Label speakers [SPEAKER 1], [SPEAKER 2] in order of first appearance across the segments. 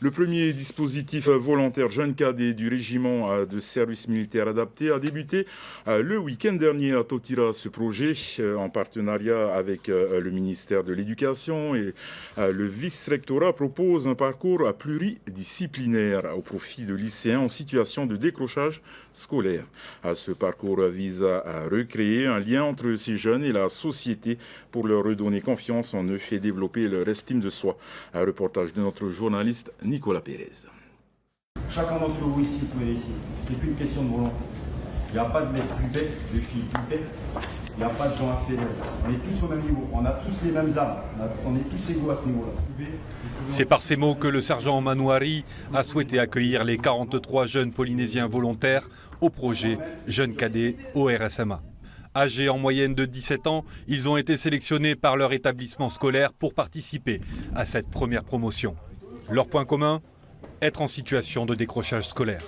[SPEAKER 1] Le premier dispositif volontaire jeune cadet du régiment de service militaire adapté a débuté le week-end dernier à Totira. Ce projet, en partenariat avec le ministère de l'Éducation et le vice-rectorat, propose un parcours pluridisciplinaire au profit de lycéens en situation de décrochage scolaire. Ce parcours vise à recréer un lien entre ces jeunes et la société pour leur redonner confiance en eux et développer leur estime de soi. Un reportage de notre journaliste Nicolas Pérez.
[SPEAKER 2] Chacun d'entre vous ici peut réussir. C'est qu'une question de volonté. Il n'y a pas de mec plus bête, de filles plus bêtes. Il n'y a pas de gens inférieurs. On est tous au même niveau. On a tous les mêmes âmes. On est tous égaux à ce niveau-là.
[SPEAKER 3] C'est par ces mots que le sergent Manouari a souhaité accueillir les 43 jeunes polynésiens volontaires au projet Jeunes Cadets au RSMA. Âgés en moyenne de 17 ans, ils ont été sélectionnés par leur établissement scolaire pour participer à cette première promotion. Leur point commun ? Être en situation de décrochage scolaire.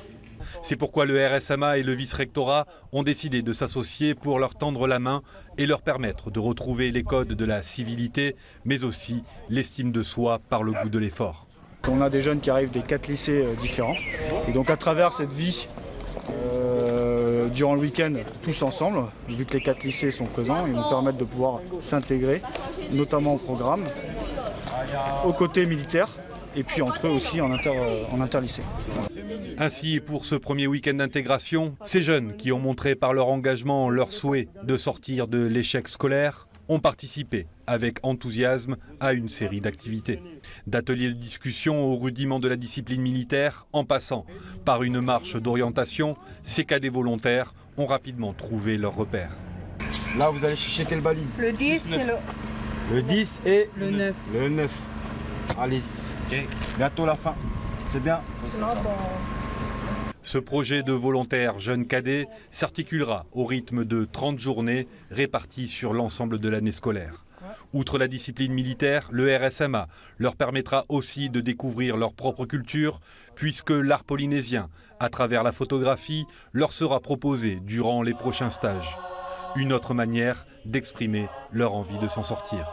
[SPEAKER 3] C'est pourquoi le RSMA et le vice-rectorat ont décidé de s'associer pour leur tendre la main et leur permettre de retrouver les codes de la civilité, mais aussi l'estime de soi par le goût de l'effort.
[SPEAKER 4] On a des jeunes qui arrivent des 4 lycées différents. Et donc à travers cette vie, durant le week-end, tous ensemble, vu que les 4 lycées sont présents, ils nous permettent de pouvoir s'intégrer, notamment au programme, au côté militaire, et puis entre eux aussi en interlycée.
[SPEAKER 3] Ainsi, pour ce premier week-end d'intégration, ces jeunes qui ont montré par leur engagement leur souhait de sortir de l'échec scolaire ont participé avec enthousiasme à une série d'activités. D'ateliers de discussion au rudiment de la discipline militaire, en passant par une marche d'orientation, ces cadets volontaires ont rapidement trouvé leur repère.
[SPEAKER 2] Là, vous allez chercher quelle balise?
[SPEAKER 5] Le 10 et
[SPEAKER 2] le 10 et
[SPEAKER 5] le 9.
[SPEAKER 2] Le 9. Allez-y. Okay. Bientôt la fin. C'est bien.
[SPEAKER 3] Ce projet de volontaires jeunes cadets s'articulera au rythme de 30 journées réparties sur l'ensemble de l'année scolaire. Outre la discipline militaire, le RSMA leur permettra aussi de découvrir leur propre culture, puisque l'art polynésien, à travers la photographie, leur sera proposé durant les prochains stages. Une autre manière d'exprimer leur envie de s'en sortir.